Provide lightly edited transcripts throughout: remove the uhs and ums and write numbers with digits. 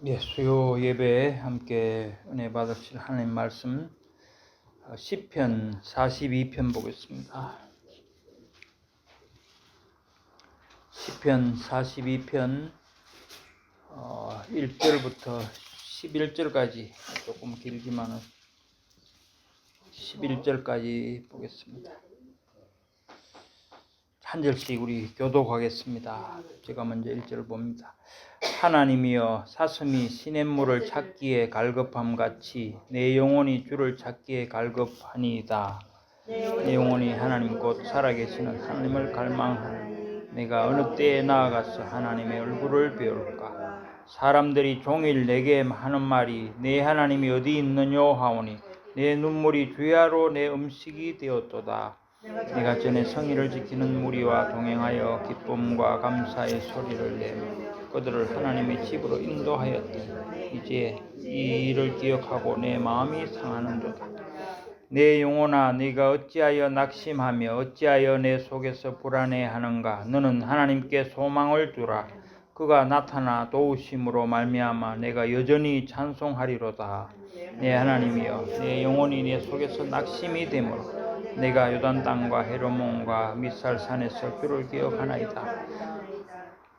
예, 수요 예배에 함께 은혜 받으실 하나님 말씀 시편 42편 보겠습니다. 시편 42편 1절부터 11절까지 조금 길지만 11절까지 보겠습니다. 한 절씩 우리 교독하겠습니다. 제가 먼저 1절 봅니다. 하나님이여 사슴이 시냇물을 찾기에 갈급함같이 내 영혼이 주를 찾기에 갈급하니이다. 내 영혼이 하나님 곧 살아계시는 하나님을 갈망하니 내가 어느 때에 나아가서 하나님의 얼굴을 배울까. 사람들이 종일 내게 하는 말이 내 하나님이 어디 있느뇨 하오니 내 눈물이 주야로 내 음식이 되었도다. 내가 전에 성의를 지키는 무리와 동행하여 기쁨과 감사의 소리를 내며 그들을 하나님의 집으로 인도하였더니 이제 이 일을 기억하고 내 마음이 상하는도다. 내 영혼아 네가 어찌하여 낙심하며 어찌하여 내 속에서 불안해하는가. 너는 하나님께 소망을 두라. 그가 나타나 도우심으로 말미암아 내가 여전히 찬송하리로다. 내 하나님이여 내 영혼이 내 속에서 낙심이 되므로 내가 요단 땅과 헤르몬과 미살산에서 주를 기억하나이다.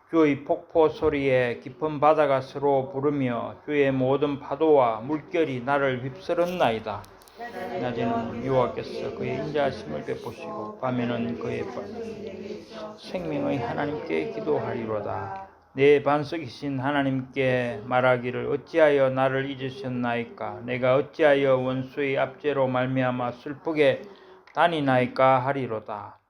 주의 폭포 소리에 깊은 바다가 서로 부르며 주의 모든 파도와 물결이 나를 휩쓸었나이다. 낮에는 여호와께서 그의 인자하심을 베푸시고 밤에는 그의 생명의 하나님께 기도하리로다. 내 반석이신 하나님께 말하기를 어찌하여 나를 잊으셨나이까. 내가 어찌하여 원수의 압제로 말미암아 슬프게 다니나이까 하리로다.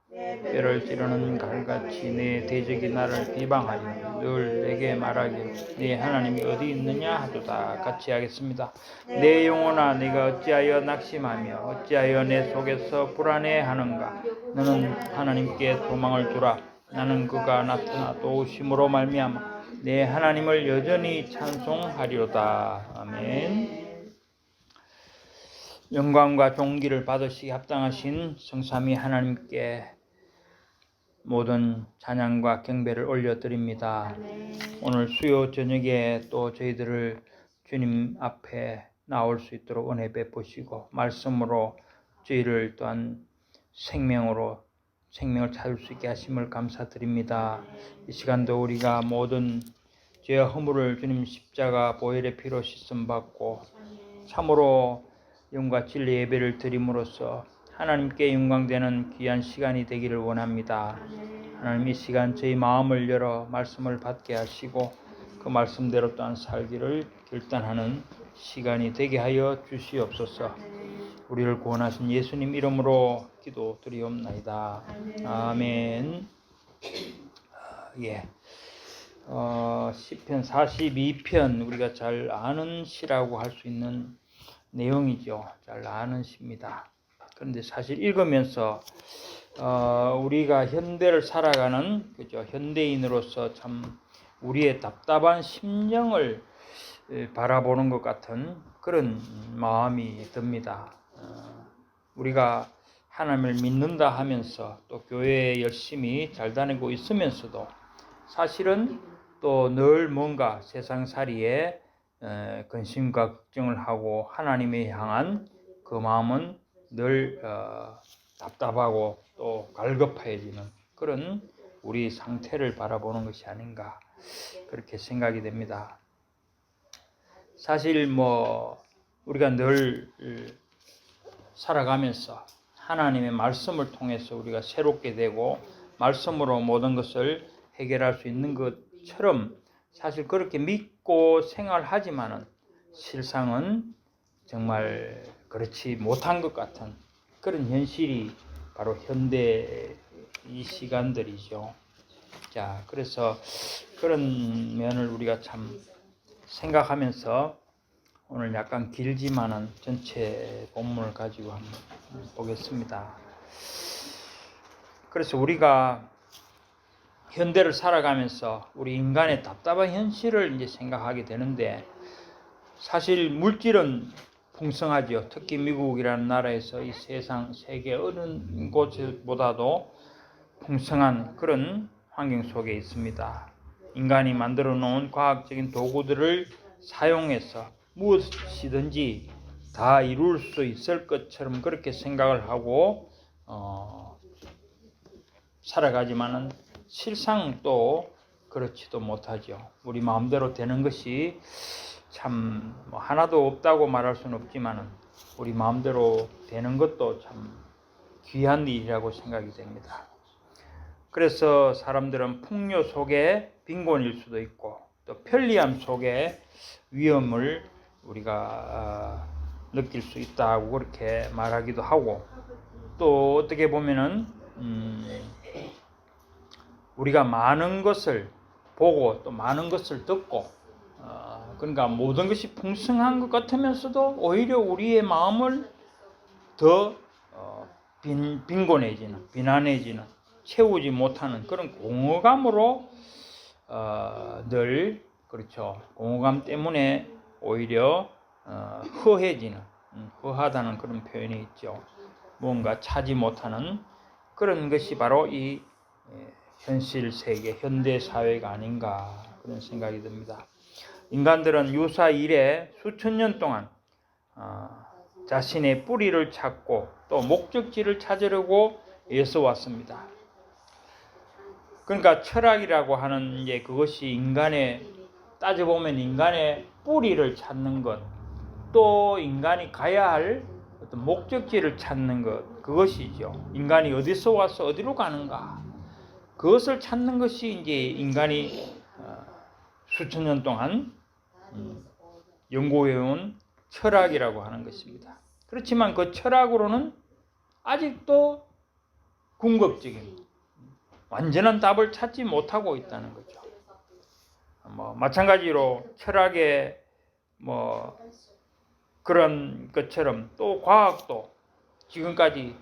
뼈를 찌르는 갈같이 내 대적이 나를 비방하리니 늘 내게 말하기를 네 하나님이 어디 있느냐 하도다. 같이 하겠습니다. 내 영혼아 네가 어찌하여 낙심하며 어찌하여 내 속에서 불안해하는가. 너는 하나님께 소망을 두라. 나는 그가 나타나 도우심으로 말미암아 내 하나님을 여전히 찬송하리로다. 아멘. 영광과 존귀를 받으시기 합당하신 성삼위 하나님께 모든 찬양과 경배를 올려드립니다. 오늘 수요 저녁에 또 저희들을 주님 앞에 나올 수 있도록 은혜 베푸시고 말씀으로 저희를 또한 생명을 찾을 수 있게 하심을 감사드립니다. 이 시간도 우리가 모든 죄와 허물을 주님 십자가 보혈의 피로 씻음 받고 참으로 영과 진리 예배를 드림으로써 하나님께 영광되는 귀한 시간이 되기를 원합니다. 하나님 이 시간 저희 마음을 열어 말씀을 받게 하시고 그 말씀대로 또한 살기를 결단하는 시간이 되게 하여 주시옵소서. 우리를 구원하신 예수님 이름으로 기도드리옵나이다. 아멘. 시편 42편 우리가 잘 아는 시라고 할 수 있는 내용이죠. 잘 아는 시입니다. 그런데 사실 읽으면서 우리가 현대를 살아가는 현대인으로서 참 우리의 답답한 심령을 바라보는 것 같은 그런 마음이 듭니다. 우리가 하나님을 믿는다 하면서 또 교회에 열심히 잘 다니고 있으면서도 사실은 또 늘 뭔가 세상살이에 근심과 걱정을 하고 하나님에 향한 그 마음은 늘 답답하고 또 갈급해지는 그런 우리 상태를 바라보는 것이 아닌가 그렇게 생각이 됩니다. 사실 우리가 늘 살아가면서 하나님의 말씀을 통해서 우리가 새롭게 되고 말씀으로 모든 것을 해결할 수 있는 것처럼 사실 그렇게 믿고 생활하지만은 실상은 정말 그렇지 못한 것 같은 그런 현실이 바로 현대 이 시간들이죠. 자, 그래서 그런 면을 우리가 참 생각하면서 오늘 약간 길지만은 전체 본문을 가지고 한번 보겠습니다. 그래서 우리가 현대를 살아가면서 우리 인간의 답답한 현실을 이제 생각하게 되는데 사실 물질은 풍성하죠. 특히 미국이라는 나라에서 이 세상 세계 어느 곳보다도 풍성한 그런 환경 속에 있습니다. 인간이 만들어 놓은 과학적인 도구들을 사용해서 무엇이든지 다 이룰 수 있을 것처럼 그렇게 생각을 하고 살아가지만은 실상 또 그렇지도 못하죠. 우리 마음대로 되는 것이 참 하나도 없다고 말할 수는 없지만은 우리 마음대로 되는 것도 참 귀한 일이라고 생각이 됩니다. 그래서 사람들은 풍요 속에 빈곤일 수도 있고 또 편리함 속에 위험을 우리가 느낄 수 있다고 그렇게 말하기도 하고 또 어떻게 보면은 우리가 많은 것을 보고 또 많은 것을 듣고 그러니까 모든 것이 풍성한 것 같으면서도 오히려 우리의 마음을 더 빈곤해지는 비난해지는 채우지 못하는 그런 공허감으로 늘 그렇죠. 공허감 때문에 오히려 허해지는 허하다는 그런 표현이 있죠. 뭔가 차지 못하는 그런 것이 바로 이 현실 세계, 현대 사회가 아닌가 그런 생각이 듭니다. 인간들은 유사 이래 수천 년 동안 자신의 뿌리를 찾고 또 목적지를 찾으려고 애써 왔습니다. 그러니까 철학이라고 하는 이제 그것이 인간의 따져보면 인간의 뿌리를 찾는 것, 또 인간이 가야 할 어떤 목적지를 찾는 것, 그것이죠. 인간이 어디서 와서 어디로 가는가, 그것을 찾는 것이 이제 인간이 수천 년 동안 연구해온 철학이라고 하는 것입니다. 그렇지만 그 철학으로는 아직도 궁극적인 완전한 답을 찾지 못하고 있다는 거죠. 마찬가지로 철학의 그런 것처럼 또 과학도 지금까지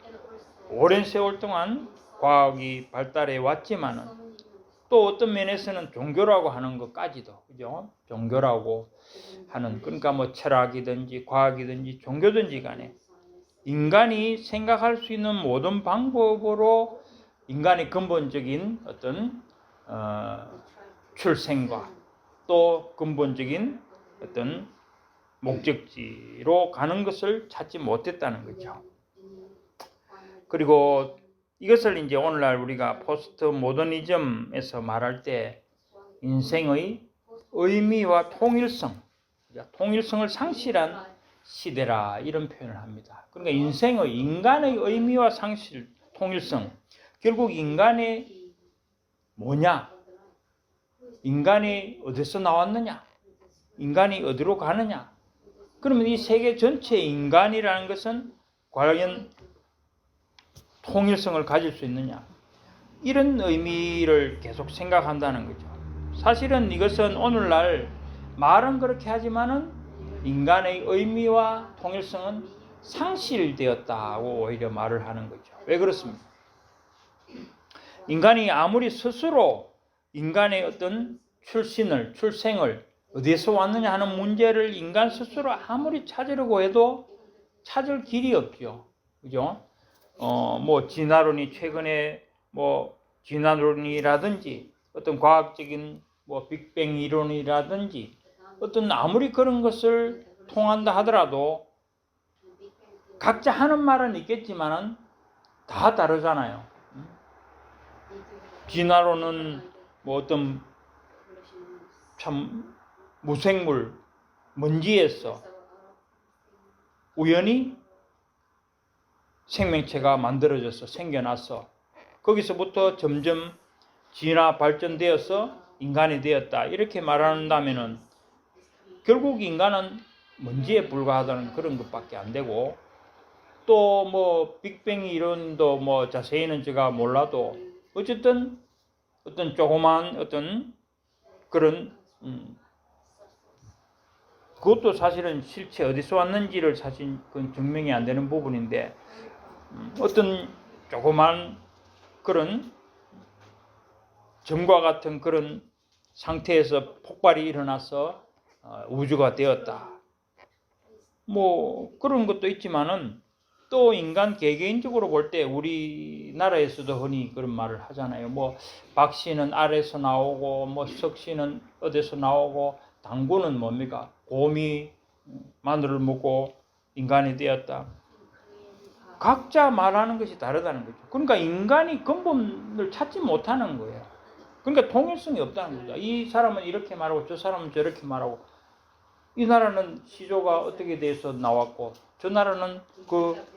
오랜 세월 동안 과학이 발달해 왔지만은 또 어떤 면에서는 종교라고 하는 것까지도 그죠? 종교라고 하는 그러니까 철학이든지 과학이든지 종교든지 간에 인간이 생각할 수 있는 모든 방법으로 인간의 근본적인 어떤 출생과 또 근본적인 어떤 목적지로 가는 것을 찾지 못했다는 거죠. 그리고 이것을 이제 오늘날 우리가 포스트 모더니즘에서 말할 때 인생의 의미와 통일성을 상실한 시대라 이런 표현을 합니다. 그러니까 인간의 의미와 상실, 통일성, 결국 인간의 뭐냐? 인간이 어디서 나왔느냐? 인간이 어디로 가느냐? 그러면 이 세계 전체 인간이라는 것은 과연 통일성을 가질 수 있느냐? 이런 의미를 계속 생각한다는 거죠. 사실은 이것은 오늘날 말은 그렇게 하지만은 인간의 의미와 통일성은 상실되었다고 오히려 말을 하는 거죠. 왜 그렇습니까? 인간이 아무리 스스로 인간의 어떤 출생을 어디에서 왔느냐 하는 문제를 인간 스스로 아무리 찾으려고 해도 찾을 길이 없죠. 그죠? 진화론이 최근에 진화론이라든지 어떤 과학적인 빅뱅 이론이라든지 어떤 아무리 그런 것을 통한다 하더라도 각자 하는 말은 있겠지만은 다 다르잖아요. 진화론은 어떤 참 무생물 먼지에서 우연히 생명체가 만들어져서 생겨나서 거기서부터 점점 진화 발전되어서 인간이 되었다 이렇게 말한다면은 결국 인간은 먼지에 불과하다는 그런 것밖에 안 되고 또 빅뱅 이론도 자세히는 제가 몰라도 어쨌든 어떤 조그만 어떤 그런 그것도 사실은 실체 어디서 왔는지를 사실 그건 증명이 안 되는 부분인데 어떤 조그만 그런 점과 같은 그런 상태에서 폭발이 일어나서 우주가 되었다. 그런 것도 있지만은 또 인간 개개인적으로 볼 때 우리나라에서도 흔히 그런 말을 하잖아요. 뭐 박 씨는 알에서 나오고 뭐 석 씨는 어디서 나오고 당구는 뭡니까? 곰이 마늘을 먹고 인간이 되었다. 각자 말하는 것이 다르다는 거죠. 그러니까 인간이 근본을 찾지 못하는 거예요. 그러니까 통일성이 없다는 거죠. 이 사람은 이렇게 말하고 저 사람은 저렇게 말하고, 이 나라는 시조가 어떻게 돼서 나왔고 저 나라는 그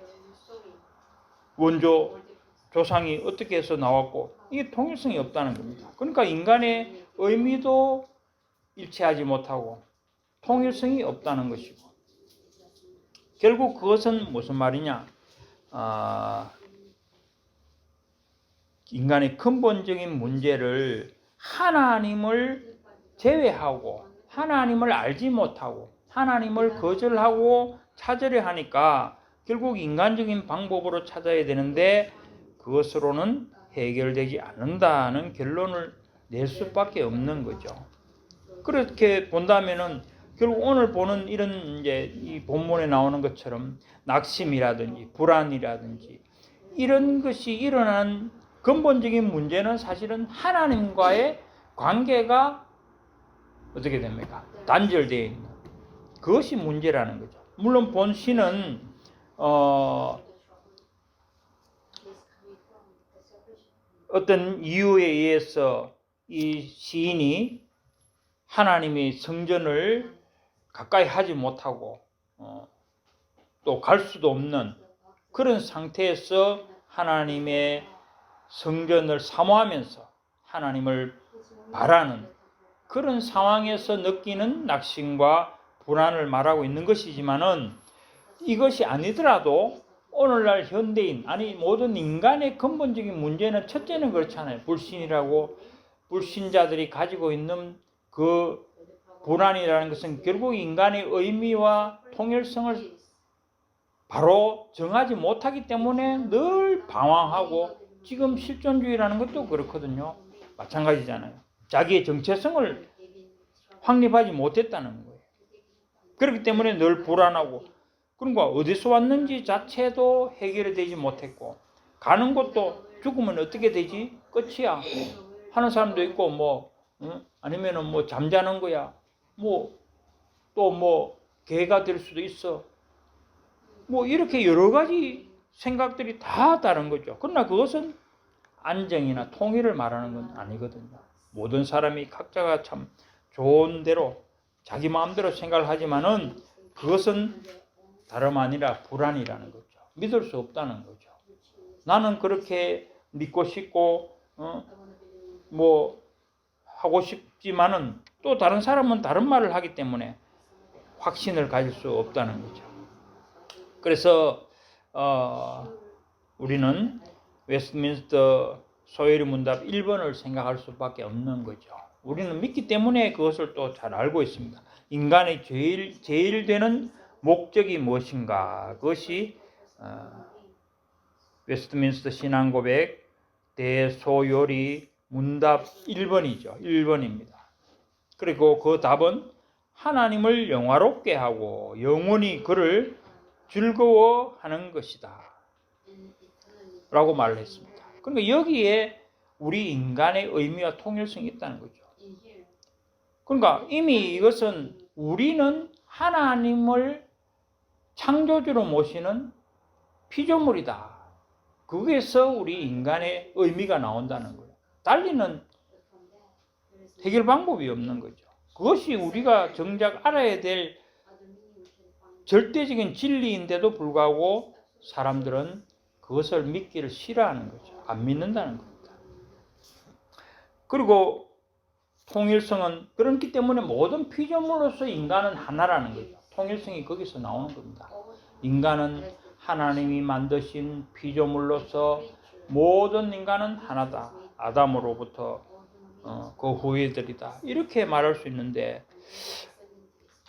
원조 조상이 어떻게 해서 나왔고, 이게 통일성이 없다는 겁니다. 그러니까 인간의 의미도 일치하지 못하고 통일성이 없다는 것이고, 결국 그것은 무슨 말이냐, 인간의 근본적인 문제를 하나님을 제외하고 하나님을 알지 못하고 하나님을 거절하고 찾으려 하니까 결국 인간적인 방법으로 찾아야 되는데 그것으로는 해결되지 않는다는 결론을 낼 수밖에 없는 거죠. 그렇게 본다면은 결국 오늘 보는 이런 이제 이 본문에 나오는 것처럼 낙심이라든지 불안이라든지 이런 것이 일어난 근본적인 문제는 사실은 하나님과의 관계가 어떻게 됩니까? 단절되어 있는 그것이 문제라는 거죠. 물론 본시는 어떤 이유에 의해서 이 시인이 하나님의 성전을 가까이 하지 못하고 또 갈 수도 없는 그런 상태에서 하나님의 성전을 사모하면서 하나님을 바라는 그런 상황에서 느끼는 낙심과 불안을 말하고 있는 것이지만은, 이것이 아니더라도 오늘날 현대인, 아니 모든 인간의 근본적인 문제는 첫째는 그렇잖아요. 불신이라고, 불신자들이 가지고 있는 그 불안이라는 것은 결국 인간의 의미와 통일성을 바로 정하지 못하기 때문에 늘 방황하고, 지금 실존주의라는 것도 그렇거든요. 마찬가지잖아요. 자기의 정체성을 확립하지 못했다는 거예요. 그렇기 때문에 늘 불안하고, 그러니까 어디서 왔는지 자체도 해결이 되지 못했고, 가는 곳도 죽으면 어떻게 되지? 끝이야 하는 사람도 있고, 뭐 아니면은 뭐 잠자는 거야, 뭐 또 뭐 개가 될 수도 있어, 뭐 이렇게 여러 가지 생각들이 다 다른 거죠. 그러나 그것은 안정이나 통일을 말하는 건 아니거든요. 모든 사람이 각자가 참 좋은 대로 자기 마음대로 생각을 하지만은 그것은 다름 아니라 불안이라는 거죠. 믿을 수 없다는 거죠. 나는 그렇게 믿고 싶고 뭐 하고 싶지만은 또 다른 사람은 다른 말을 하기 때문에 확신을 가질 수 없다는 거죠. 그래서 우리는 웨스트민스터 소요리 문답 1번을 생각할 수밖에 없는 거죠. 우리는 믿기 때문에 그것을 또 잘 알고 있습니다. 인간의 제일 되는 목적이 무엇인가? 그것이 웨스트민스터 신앙고백 대소요리 문답 1번이죠. 1번입니다. 그리고 그 답은 하나님을 영화롭게 하고 영원히 그를 즐거워하는 것이다 라고 말을 했습니다. 그러니까 여기에 우리 인간의 의미와 통일성이 있다는 거죠. 그러니까 이미 이것은 우리는 하나님을 창조주로 모시는 피조물이다. 거기에서 우리 인간의 의미가 나온다는 거예요. 달리는 해결 방법이 없는 거죠. 그것이 우리가 정작 알아야 될 절대적인 진리인데도 불구하고 사람들은 그것을 믿기를 싫어하는 거죠. 안 믿는다는 겁니다. 그리고 통일성은 그렇기 때문에 모든 피조물로서 인간은 하나라는 거죠. 통일성이 거기서 나오는 겁니다. 인간은 하나님이 만드신 피조물로서 모든 인간은 하나다. 아담으로부터 그 후예들이다. 이렇게 말할 수 있는데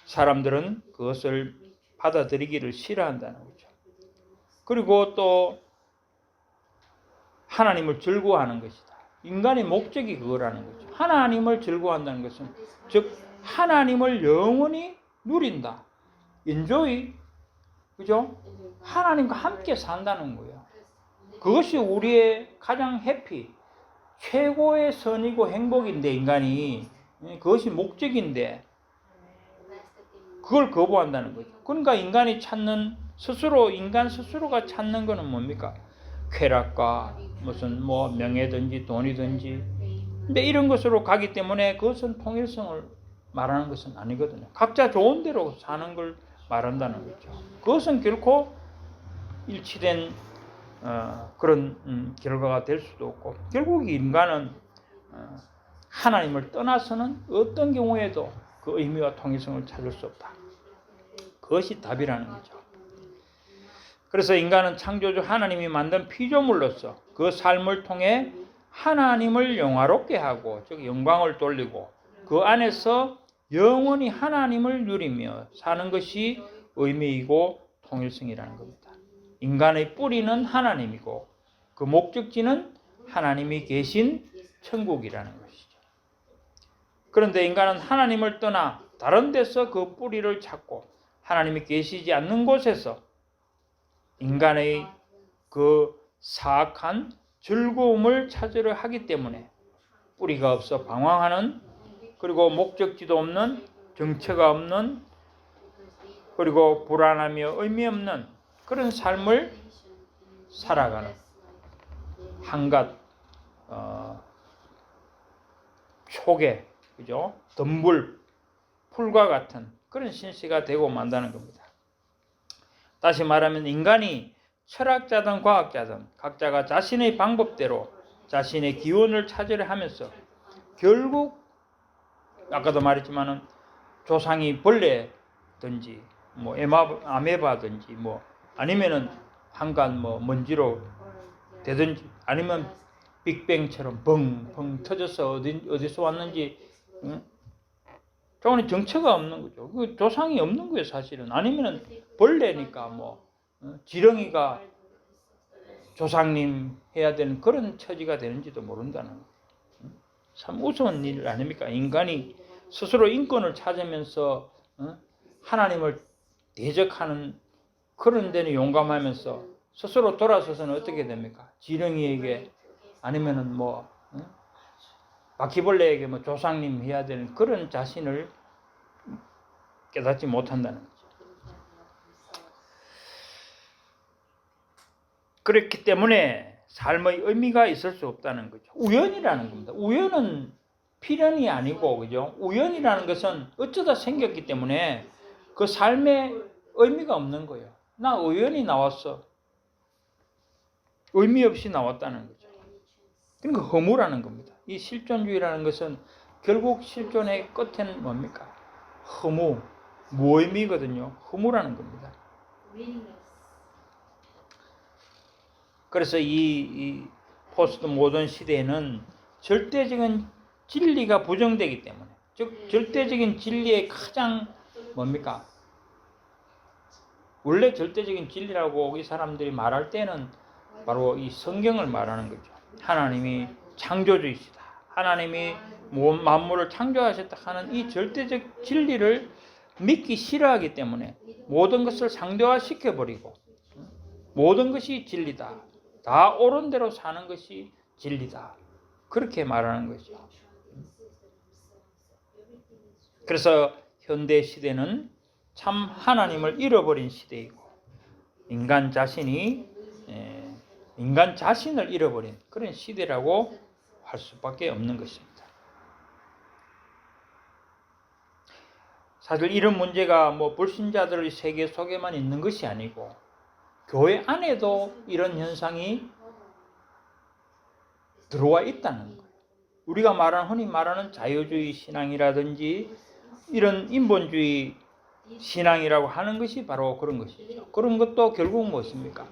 사람들은 그것을 받아들이기를 싫어한다는 거죠. 그리고 또 하나님을 즐거워하는 것이다. 인간의 목적이 그거라는 거죠. 하나님을 즐거워한다는 것은 즉 하나님을 영원히 누린다. enjoy 그죠? 하나님과 함께 산다는 거예요. 그것이 우리의 가장 해피, 최고의 선이고 행복인데, 인간이 그것이 목적인데 그걸 거부한다는 거죠. 그러니까 인간이 찾는 인간 스스로가 찾는 거는 뭡니까? 쾌락과 무슨 뭐 명예든지 돈이든지, 근데 이런 것으로 가기 때문에 그것은 통일성을 말하는 것은 아니거든요. 각자 좋은 대로 사는 걸 말한다는 거죠. 그것은 결코 일치된 그런 결과가 될 수도 없고, 결국 인간은 하나님을 떠나서는 어떤 경우에도 그 의미와 통일성을 찾을 수 없다. 그것이 답이라는 거죠. 그래서 인간은 창조주 하나님이 만든 피조물로서 그 삶을 통해 하나님을 영화롭게 하고, 즉 영광을 돌리고, 그 안에서 영원히 하나님을 누리며 사는 것이 의미이고 통일성이라는 겁니다. 인간의 뿌리는 하나님이고 그 목적지는 하나님이 계신 천국이라는 것이죠. 그런데 인간은 하나님을 떠나 다른 데서 그 뿌리를 찾고 하나님이 계시지 않는 곳에서 인간의 그 사악한 즐거움을 찾으려 하기 때문에 뿌리가 없어 방황하는, 그리고 목적지도 없는, 정체가 없는, 그리고 불안하며 의미 없는 그런 삶을 살아가는 한갓 초계, 그죠? 덤불, 풀과 같은 그런 신세가 되고 만다는 겁니다. 다시 말하면 인간이 철학자든 과학자든 각자가 자신의 방법대로 자신의 기원을 찾으려 하면서 결국 아까도 말했지만은 조상이 벌레든지 뭐 아메바든지 뭐 아니면은 한간 뭐 먼지로 되든지, 아니면 빅뱅처럼 벙벙 터져서 어디서 왔는지, 저거는 정체가 없는 거죠. 그 조상이 없는 거예요, 사실은. 아니면은 벌레니까 뭐 지렁이가 조상님 해야 되는 그런 처지가 되는지도 모른다는 거예요. 참 우스운 일 아닙니까? 인간이 스스로 인권을 찾으면서 하나님을 대적하는 그런 데는 용감하면서 스스로 돌아서서는 어떻게 됩니까? 지렁이에게 아니면은 뭐 바퀴벌레에게 뭐 조상님 해야 되는 그런 자신을 깨닫지 못한다는 거죠. 그렇기 때문에 삶의 의미가 있을 수 없다는 거죠. 우연이라는 겁니다. 우연은 필연이 아니고, 그죠? 우연이라는 것은 어쩌다 생겼기 때문에 그 삶에 의미가 없는 거예요. 나 우연히 나왔어. 의미 없이 나왔다는 거죠. 그러니까 허무라는 겁니다. 이 실존주의라는 것은 결국 실존의 끝에는 뭡니까? 허무, 무의미거든요. 허무라는 겁니다. 그래서 이 포스트 모던 시대에는 절대적인 진리가 부정되기 때문에, 즉 절대적인 진리의 가장 뭡니까? 원래 절대적인 진리라고 이 사람들이 말할 때는 바로 이 성경을 말하는 거죠. 하나님이 창조주이시다, 하나님이 만물을 창조하셨다 하는 이 절대적 진리를 믿기 싫어하기 때문에 모든 것을 상대화시켜버리고 모든 것이 진리다, 다 옳은 대로 사는 것이 진리다, 그렇게 말하는 거죠. 그래서 현대 시대는 참 하나님을 잃어버린 시대이고 인간 자신을 잃어버린 그런 시대라고 할 수밖에 없는 것입니다. 사실 이런 문제가 뭐 불신자들의 세계 속에만 있는 것이 아니고 교회 안에도 이런 현상이 들어와 있다는 거예요. 우리가 흔히 말하는 자유주의 신앙이라든지 이런 인본주의 신앙이라고 하는 것이 바로 그런 것이죠. 그런 것도 결국 무엇입니까?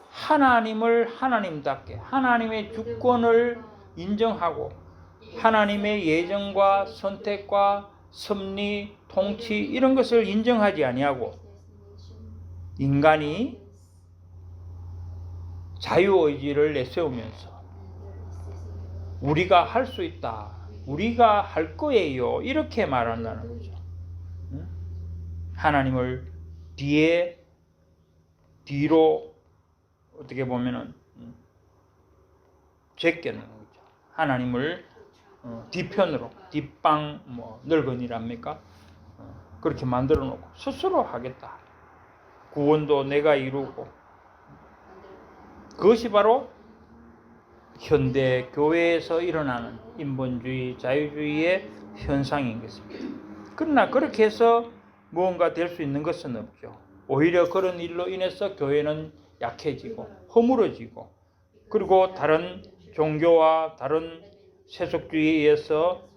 하나님을 하나님답게, 하나님의 주권을 인정하고 하나님의 예정과 선택과 섭리, 통치 이런 것을 인정하지 아니하고 인간이 자유의지를 내세우면서 우리가 할 수 있다, 우리가 할 거예요, 이렇게 말한다는 거죠. 하나님을 뒤에 뒤로 어떻게 보면은 제껴놓는 거죠. 하나님을 뒤편으로, 뒷방 늙은이랍니까? 그렇게 만들어 놓고 스스로 하겠다. 구원도 내가 이루고. 그것이 바로 현대 교회에서 일어나는 인본주의, 자유주의의 현상인 것입니다. 그러나 그렇게 해서 무언가 될 수 있는 것은 없죠. 오히려 그런 일로 인해서 교회는 약해지고 허물어지고, 그리고 다른 종교와 다른 세속주의에 의해서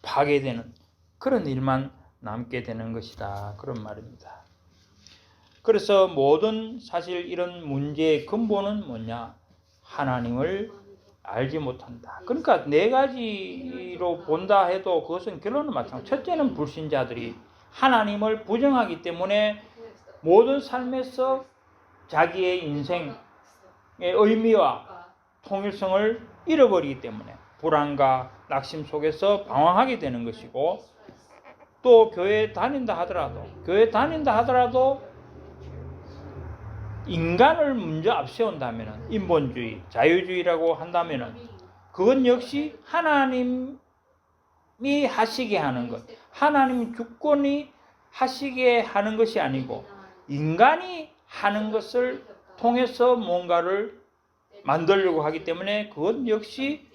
파괴되는 그런 일만 남게 되는 것이다, 그런 말입니다. 그래서 모든 사실 이런 문제의 근본은 뭐냐? 하나님을 알지 못한다. 그러니까 네 가지로 본다 해도 그것은 결론은 마찬가지. 첫째는 불신자들이 하나님을 부정하기 때문에 모든 삶에서 자기의 인생의 의미와 통일성을 잃어버리기 때문에 불안과 낙심 속에서 방황하게 되는 것이고, 또 교회에 다닌다 하더라도 인간을 먼저 앞세운다면, 인본주의, 자유주의라고 한다면 그건 역시 하나님이 하시게 하는 것, 하나님 주권이 하시게 하는 것이 아니고 인간이 하는 것을 통해서 뭔가를 만들려고 하기 때문에 그건 역시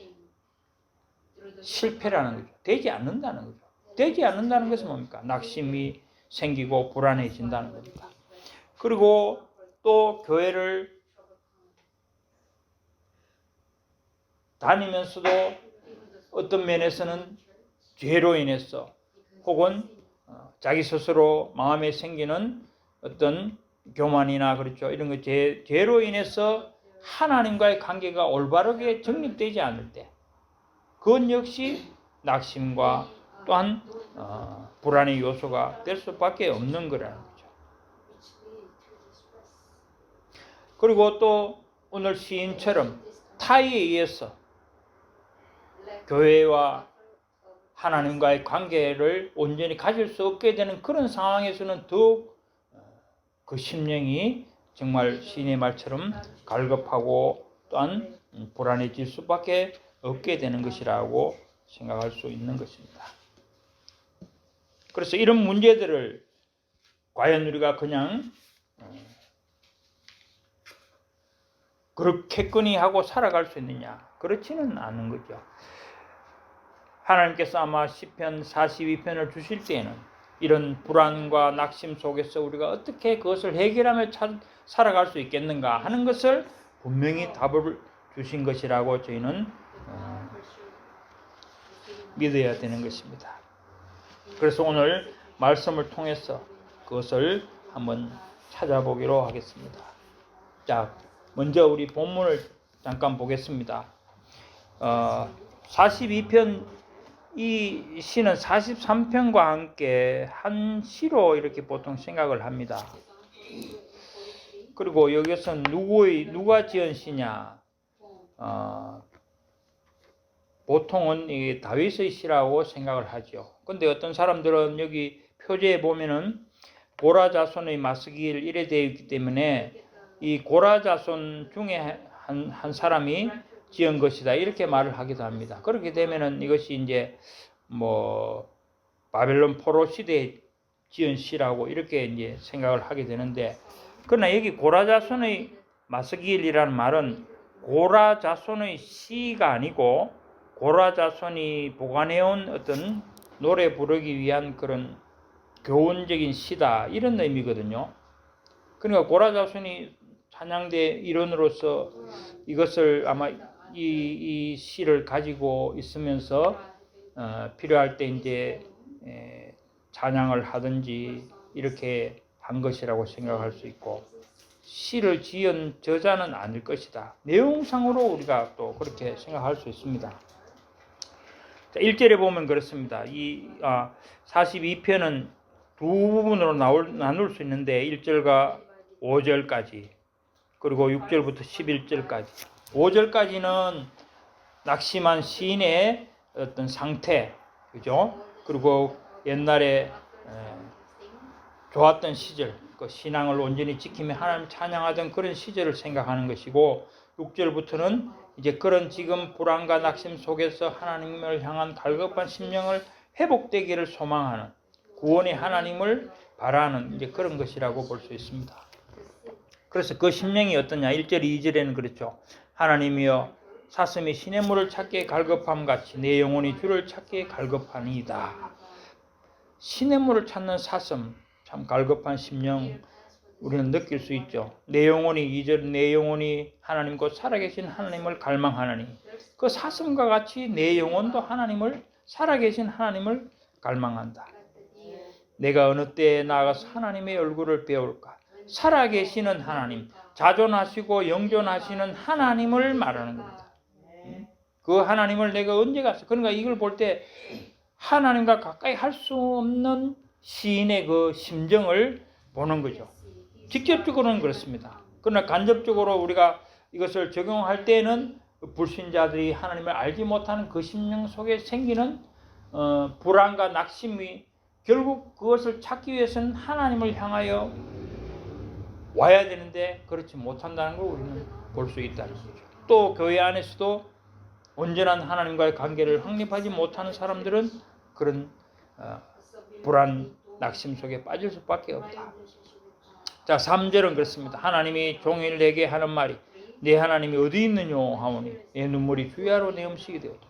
실패라는 거죠. 되지 않는다는 거죠. 되지 않는다는 것은 뭡니까? 낙심이 생기고 불안해진다는 겁니다. 그리고 또 교회를 다니면서도 어떤 면에서는 죄로 인해서 혹은 자기 스스로 마음에 생기는 어떤 교만이나 그렇죠, 이런 거 죄로 인해서 하나님과의 관계가 올바르게 정립되지 않을 때 그건 역시 낙심과 또한 불안의 요소가 될 수밖에 없는 거라는 거죠. 그리고 또 오늘 시인처럼 타의에 의해서 교회와 하나님과의 관계를 온전히 가질 수 없게 되는 그런 상황에서는 더욱 그 심령이 정말 시인의 말처럼 갈급하고 또한 불안해질 수밖에 없게 되는 것이라고 생각할 수 있는 것입니다. 그래서 이런 문제들을 과연 우리가 그냥 그렇게거니 하고 살아갈 수 있느냐? 그렇지는 않은 거죠. 하나님께서 아마 시편 42편을 주실 때에는 이런 불안과 낙심 속에서 우리가 어떻게 그것을 해결하며 살아갈 수 있겠는가 하는 것을 분명히 답을 주신 것이라고 저희는 믿어야 되는 것입니다. 그래서 오늘 말씀을 통해서 그것을 한번 찾아보기로 하겠습니다. 자, 먼저 우리 본문을 잠깐 보겠습니다. 42편, 이 시는 43편과 함께 한 시로 이렇게 보통 생각을 합니다. 그리고 여기서는 누가 지은 시냐? 보통은 이 다윗의 시라고 생각을 하죠. 근데 어떤 사람들은 여기 표제에 보면은 고라 자손의 마스기일 이래 되어 있기 때문에 이 고라 자손 중에 한 사람이 지은 것이다, 이렇게 말을 하기도 합니다. 그렇게 되면은 이것이 이제 바벨론 포로 시대에 지은 시라고 이렇게 이제 생각을 하게 되는데, 그러나 여기 고라 자손의 마스기일이라는 말은 고라 자손의 시가 아니고 고라 자손이 보관해온 어떤 노래 부르기 위한 그런 교훈적인 시다, 이런 의미거든요. 그러니까 고라 자손이 찬양대 일원으로서 이것을 아마 이 시를 가지고 있으면서 필요할 때 이제 찬양을 하든지 이렇게 한 것이라고 생각할 수 있고, 시를 지은 저자는 아닐 것이다, 내용상으로 우리가 또 그렇게 생각할 수 있습니다. 자, 1절에 보면 그렇습니다. 이 42편은 두 부분으로 나눌 수 있는데 1절과 5절까지, 그리고 6절부터 11절까지. 5절까지는 낙심한 시인의 어떤 상태, 그죠? 그리고 옛날에 좋았던 시절, 그 신앙을 온전히 지키며 하나님 찬양하던 그런 시절을 생각하는 것이고 6절부터는 이제 그런 지금 불안과 낙심 속에서 하나님을 향한 갈급한 심령을 회복되기를 소망하는 구원의 하나님을 바라는 이제 그런 것이라고 볼 수 있습니다. 그래서 그 심령이 어떠냐? 1절, 2절에는 그렇죠. 하나님이여 사슴이 시냇물을 찾기에 갈급함 같이 내 영혼이 주를 찾기에 갈급하니이다. 시냇물을 찾는 사슴, 참 갈급한 심령 우리는 느낄 수 있죠. 내 영혼이 2절 내 영혼이 하나님 곧 살아계신 하나님을 갈망하나니 그 사슴과 같이 내 영혼도 하나님을 살아계신 하나님을 갈망한다. 내가 어느 때에 나아가서 하나님의 얼굴을 배울까? 살아계시는 하나님, 자존하시고 영존하시는 하나님을 말하는 겁니다. 그 하나님을 내가 언제 갔어? 그러니까 이걸 볼 때 하나님과 가까이 할 수 없는 시인의 그 심정을 보는 거죠. 직접적으로는 그렇습니다. 그러나 간접적으로 우리가 이것을 적용할 때는 불신자들이 하나님을 알지 못하는 그 심령 속에 생기는 불안과 낙심이 결국 그것을 찾기 위해서는 하나님을 향하여 와야 되는데 그렇지 못한다는 걸 우리는 볼 수 있다는 거죠. 또 교회 안에서도 온전한 하나님과의 관계를 확립하지 못하는 사람들은 그런 불안, 낙심 속에 빠질 수밖에 없다. 자, 3절은 그렇습니다. 하나님이 종일 내게 하는 말이 내 하나님이 어디 있느뇨 하오니 내 눈물이 주야로 내 음식이 되었다.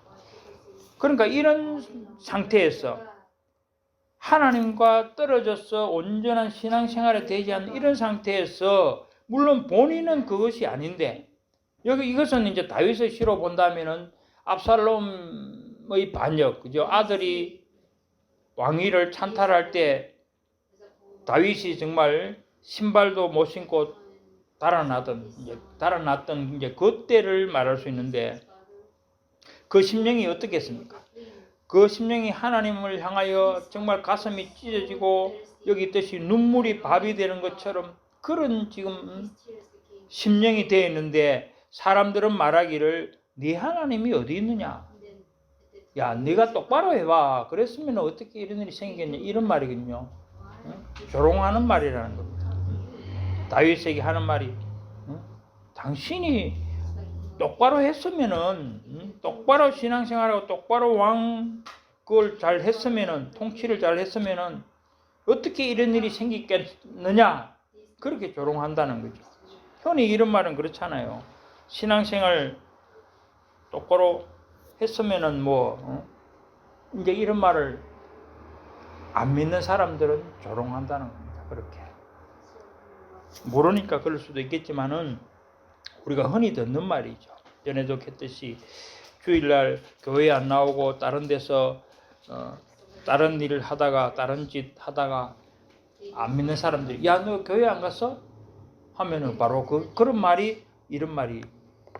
그러니까 이런 상태에서 하나님과 떨어져서 온전한 신앙생활이 되지 않는 이런 상태에서 물론 본인은 그것이 아닌데 여기 이것은 이제 다윗의 시로 본다면은 압살롬의 반역, 그죠? 아들이 왕위를 찬탈할 때 다윗이 정말 신발도 못 신고 달아났던 이제 그때를 말할 수 있는데 그 심령이 어떻겠습니까? 그 심령이 하나님을 향하여 정말 가슴이 찢어지고 여기 있듯이 눈물이 밥이 되는 것처럼 그런 지금 심령이 되어 있는데 사람들은 말하기를 네 하나님이 어디 있느냐? 야, 네가 똑바로 해봐. 그랬으면 어떻게 이런 일이 생기겠냐? 이런 말이거든요. 조롱하는 말이라는 겁니다. 다윗에게 하는 말이 당신이 똑바로 했으면은 똑바로 신앙생활하고 똑바로 왕 그걸 잘 했으면은 통치를 잘 했으면은 어떻게 이런 일이 생기겠느냐? 그렇게 조롱한다는 거죠. 흔히 이런 말은 그렇잖아요. 신앙생활 똑바로 했으면은 이제 이런 말을 안 믿는 사람들은 조롱한다는 겁니다. 그렇게 모르니까 그럴 수도 있겠지만은 우리가 흔히 듣는 말이죠. 전에도 했듯이 주일날 교회 안 나오고 다른 데서 다른 일을 하다가 다른 짓 하다가 안 믿는 사람들이 야, 너 교회 안 갔어? 하면은 바로 그런 말이 이런 말이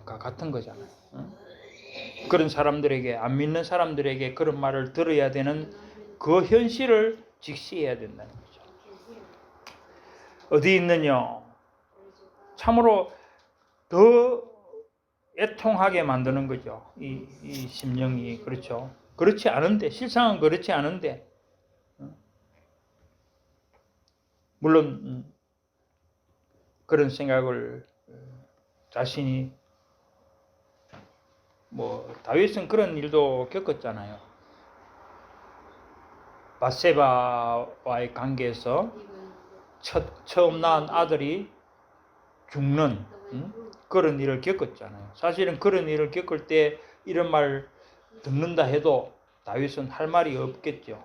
같은 거잖아요. 그런 사람들에게 안 믿는 사람들에게 그런 말을 들어야 되는 그 현실을 직시해야 된다는 거죠. 어디 있느냐? 참으로 더 애통하게 만드는 거죠. 이 심령이 그렇죠. 그렇지 않은데 실상은 그렇지 않은데 물론 그런 생각을 자신이 다윗은 그런 일도 겪었잖아요. 바세바와의 관계에서 처음 낳은 아들이 죽는 그런 일을 겪었잖아요. 사실은 그런 일을 겪을 때 이런 말 듣는다 해도 다윗은 할 말이 없겠죠.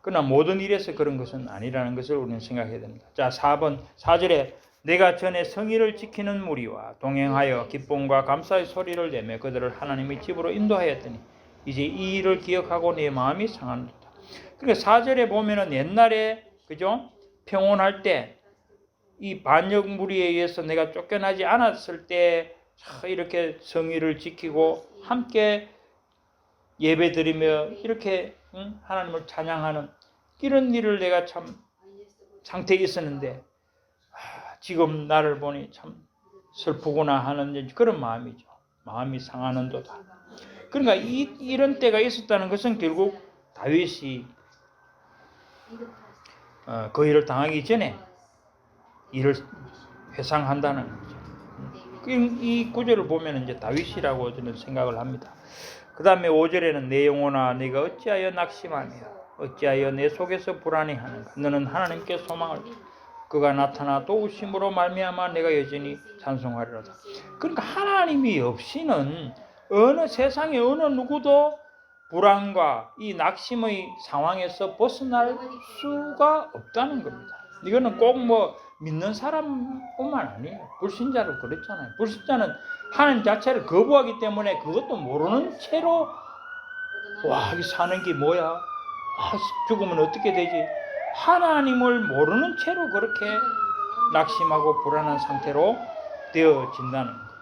그러나 모든 일에서 그런 것은 아니라는 것을 우리는 생각해야 됩니다. 자, 4절에 내가 전에 성의를 지키는 무리와 동행하여 기쁨과 감사의 소리를 내며 그들을 하나님의 집으로 인도하였더니 이제 이 일을 기억하고 내 마음이 상하노라. 그러니까 4절에 보면은 옛날에 그죠? 평온할 때 이 반역 무리에 의해서 내가 쫓겨나지 않았을 때 이렇게 성의를 지키고 함께 예배드리며 이렇게 하나님을 찬양하는 이런 일을 내가 참 상태에 있었는데 지금 나를 보니 참 슬프구나 하는 그런 마음이죠. 마음이 상하는도다. 그러니까 이런 때가 있었다는 것은 결국 다윗이 그 일을 당하기 전에 일을 회상한다는 거죠. 이 구절을 보면 이제 다윗이라고 저는 생각을 합니다. 그 다음에 5절에는 내 영혼아 네가 어찌하여 낙심하며 어찌하여 내 속에서 불안해하는가. 너는 하나님께 소망을 그가 나타나 도우심으로 말미암아 내가 여전히 찬송하리로다. 그러니까 하나님이 없이는 어느 세상에 어느 누구도 불안과 이 낙심의 상황에서 벗어날 수가 없다는 겁니다. 이거는 꼭 뭐 믿는 사람뿐만 아니에요. 불신자도 그렇잖아요. 불신자는 하나님 자체를 거부하기 때문에 그것도 모르는 채로 와, 이 사는 게 뭐야? 아, 죽으면 어떻게 되지? 하나님을 모르는 채로 그렇게 낙심하고 불안한 상태로 되어진다는 겁니다.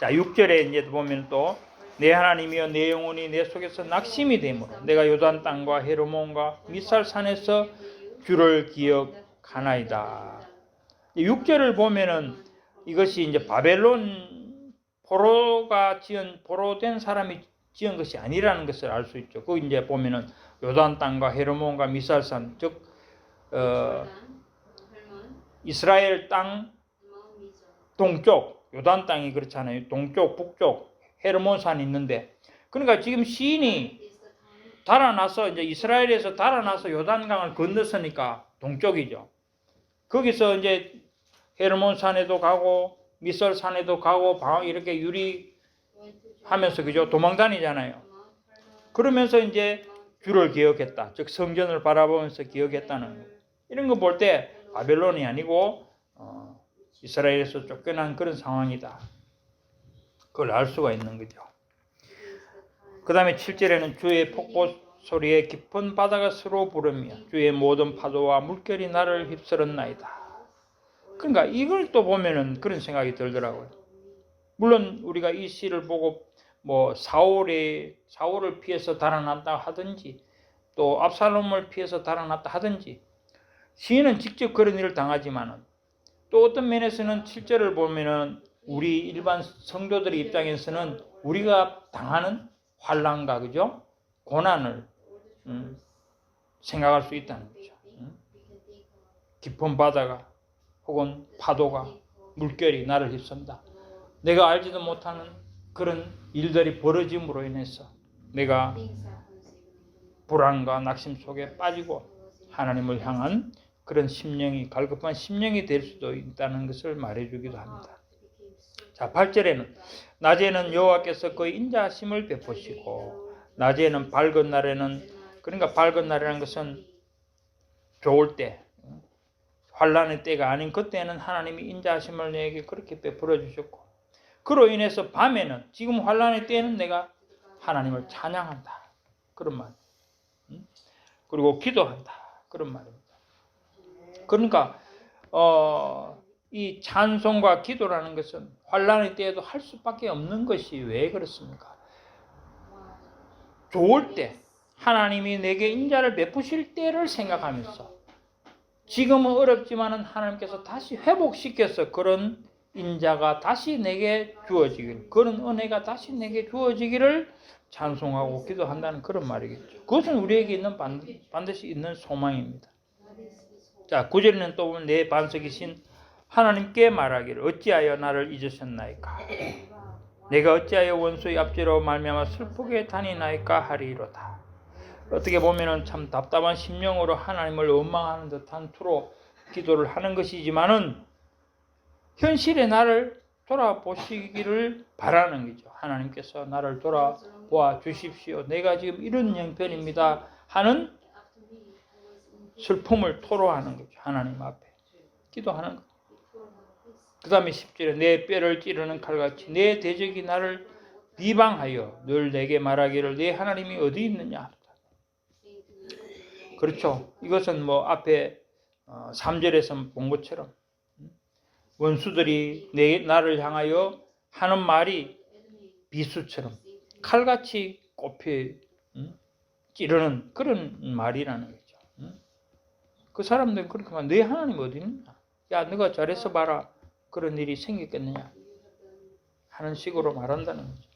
자, 6절에 이제 보면 또 내 하나님이여 내 영혼이 내 속에서 낙심이 되므로 내가 요단 땅과 헤르몬과 미살산에서 주를 기억하나이다. 6절을 보면은 이것이 이제 바벨론 포로된 사람이 지은 것이 아니라는 것을 알 수 있죠. 그 이제 보면은 요단 땅과 헤르몬과 미살산, 즉 이스라엘 땅 동쪽, 요단 땅이 그렇잖아요. 동쪽, 북쪽, 헤르몬산이 있는데, 그러니까 지금 시인이 달아나서 이제 이스라엘에서 달아나서 요단강을 건넜으니까 동쪽이죠. 거기서 이제 헤르몬산에도 가고 미설산에도 가고 이렇게 유리하면서 그죠? 도망다니잖아요. 그러면서 이제 주를 기억했다. 즉 성전을 바라보면서 기억했다는 거. 이런 거 볼 때 바벨론이 아니고 이스라엘에서 쫓겨난 그런 상황이다. 그걸 알 수가 있는 거죠. 그 다음에 7절에는 주의 폭포 소리에 깊은 바다가 서로 부르며 주의 모든 파도와 물결이 나를 휩쓸었나이다. 그러니까 이걸 또 보면은 그런 생각이 들더라고요. 물론 우리가 이 시를 보고 뭐 사울을 피해서 달아났다 하든지 또 압살롬을 피해서 달아났다 하든지 시인은 직접 그런 일을 당하지만은 또 어떤 면에서는 7절을 보면은 우리 일반 성도들의 입장에서는 우리가 당하는 환난과 그죠? 고난을 생각할 수 있다는 거죠. 깊은 바다가 혹은 파도가 물결이 나를 휩쓴다. 내가 알지도 못하는 그런 일들이 벌어짐으로 인해서 내가 불안과 낙심 속에 빠지고 하나님을 향한 그런 심령이 갈급한 심령이 될 수도 있다는 것을 말해주기도 합니다. 자, 8절에는 낮에는 여호와께서 그의 인자하심을 베푸시고 낮에는 밝은 날에는, 그러니까 밝은 날이라는 것은 좋을 때, 환난의 때가 아닌 그때는 하나님이 인자하심을 내게 그렇게 베풀어 주셨고 그로 인해서 밤에는 지금 환난의 때는 내가 하나님을 찬양한다. 그런 말. 그리고 기도한다. 그런 말입니다. 그러니까 이 찬송과 기도라는 것은 환난의 때에도 할 수밖에 없는 것이 왜 그렇습니까? 좋을 때 하나님이 내게 인자를 베푸실 때를 생각하면서 지금은 어렵지만은 하나님께서 다시 회복시켜서 그런 인자가 다시 내게 주어지길, 그런 은혜가 다시 내게 주어지기를 찬송하고 기도한다는 그런 말이겠죠. 그것은 우리에게 있는 반드시 있는 소망입니다. 자, 9절에는 또 보면 내 반석이신 하나님께 말하기를 어찌하여 나를 잊으셨나이까? 내가 어찌하여 원수의 압제로 말미암아 슬프게 다니나이까 하리로다. 어떻게 보면은 참 답답한 심령으로 하나님을 원망하는 듯한 투로 기도를 하는 것이지만은 현실에 나를 돌아보시기를 바라는 거죠. 하나님께서 나를 돌아보아 주십시오. 내가 지금 이런 형편입니다 하는 슬픔을 토로하는 거죠. 하나님 앞에 기도하는 거죠. 그 다음에 10절에 내 뼈를 찌르는 칼같이 내 대적이 나를 비방하여 늘 내게 말하기를 내 하나님이 어디 있느냐. 그렇죠. 이것은 뭐 앞에 3절에서 본 것처럼 원수들이 나를 향하여 하는 말이 비수처럼 칼같이 꼽혀 찌르는 그런 말이라는 거죠. 그 사람들은 그렇게 말, 내 하나님 어디 있느냐? 야, 너가 잘해서 봐라. 그런 일이 생겼겠느냐? 하는 식으로 말한다는 거죠.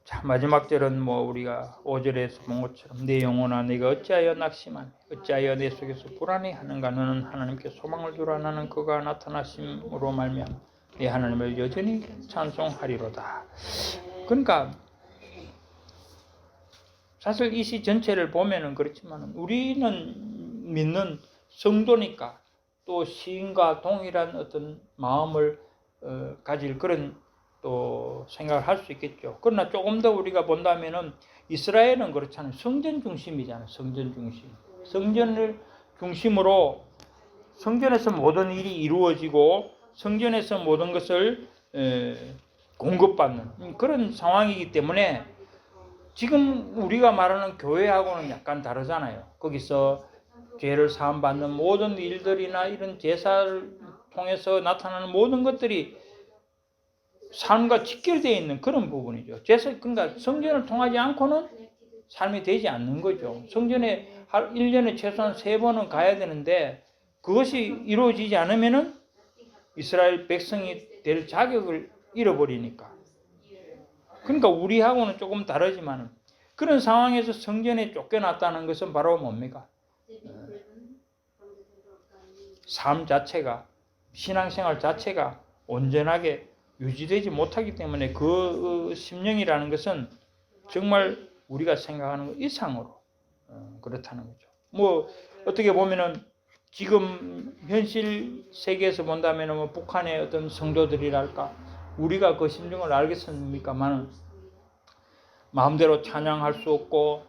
자, 마지막 절은 뭐 우리가 5절에서 본 것처럼 내 영혼아 네가 어찌하여 낙심하니 어찌하여 내 속에서 불안해하는가 너는 하나님께 소망을 두라 나는 그가 나타나심으로 말미암아 네 하나님을 여전히 찬송하리로다. 그러니까 사실 이 시 전체를 보면은 그렇지만 우리는 믿는 성도니까 또 시인과 동일한 어떤 마음을 가질 그런 또 생각을 할 수 있겠죠. 그러나 조금 더 우리가 본다면은 이스라엘은 그렇잖아요. 성전 중심이잖아요. 성전 중심. 성전을 중심으로 성전에서 모든 일이 이루어지고 성전에서 모든 것을 공급받는 그런 상황이기 때문에 지금 우리가 말하는 교회하고는 약간 다르잖아요. 거기서 죄를 사함받는 모든 일들이나 이런 제사를 통해서 나타나는 모든 것들이 삶과 직결되어 있는 그런 부분이죠. 그러니까 성전을 통하지 않고는 삶이 되지 않는 거죠. 성전에 1년에 최소한 3번은 가야 되는데 그것이 이루어지지 않으면은 이스라엘 백성이 될 자격을 잃어버리니까. 그러니까 우리하고는 조금 다르지만 그런 상황에서 성전에 쫓겨났다는 것은 바로 뭡니까? 삶 자체가 신앙생활 자체가 온전하게 유지되지 못하기 때문에 그 심령이라는 것은 정말 우리가 생각하는 것 이상으로 그렇다는 거죠. 뭐 어떻게 보면은 지금 현실 세계에서 본다면 뭐 북한의 어떤 성도들이랄까 우리가 그 심정을 알겠습니까만 마음대로 찬양할 수 없고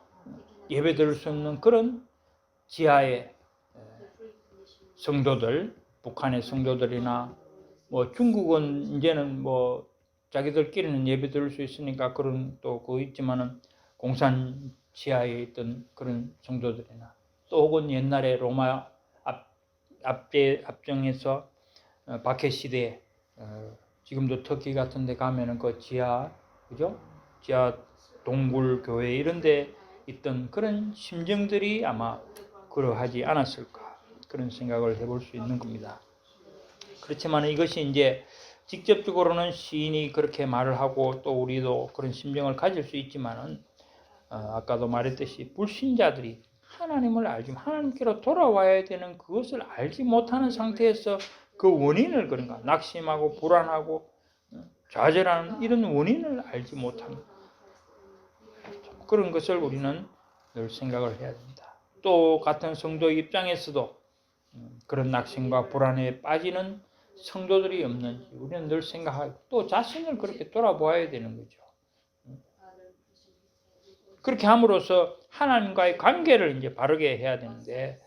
예배 드릴 수 없는 그런 지하의 성도들, 북한의 성도들이나 뭐 중국은 이제는 뭐 자기들끼리는 예배 드릴 수 있으니까 그런 또 그거 있지만은 공산 지하에 있던 그런 성도들이나 또 혹은 옛날에 로마 압정에서 박해 시대에 지금도 터키 같은 데 가면은 그 지하 그죠? 지하 동굴 교회 이런 데 있던 그런 심정들이 아마 그러하지 않았을까 그런 생각을 해볼 수 있는 겁니다. 그렇지만 이것이 이제 직접적으로는 시인이 그렇게 말을 하고 또 우리도 그런 심정을 가질 수 있지만은 아까도 말했듯이 불신자들이 하나님을 알지 하나님께로 돌아와야 되는 그것을 알지 못하는 상태에서 그 원인을 그런가 낙심하고 불안하고 좌절하는 이런 원인을 알지 못하는 그런 것을 우리는 늘 생각을 해야 됩니다. 또 같은 성도 입장에서도 그런 낙심과 불안에 빠지는 성도들이 없는지 우리는 늘 생각하고 또 자신을 그렇게 돌아보아야 되는 거죠. 그렇게 함으로써 하나님과의 관계를 이제 바르게 해야 되는데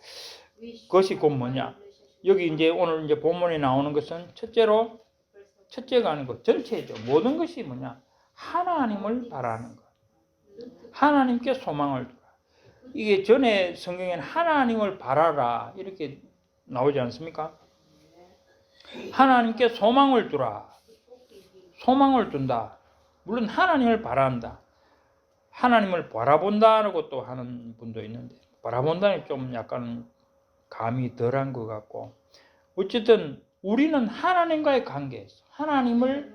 그것이 곧 뭐냐? 여기 이제 오늘 이제 본문에 나오는 것은 첫째가 아니고 전체죠. 모든 것이 뭐냐? 하나님을 바라는 것. 하나님께 소망을 두라. 이게 전에 성경에는 하나님을 바라라 이렇게 나오지 않습니까? 하나님께 소망을 두라. 소망을 둔다. 물론 하나님을 바란다. 하나님을 바라본다라고 또 하는 분도 있는데 바라본다는 좀 약간 감이 덜한 것 같고 어쨌든 우리는 하나님과의 관계에서 하나님을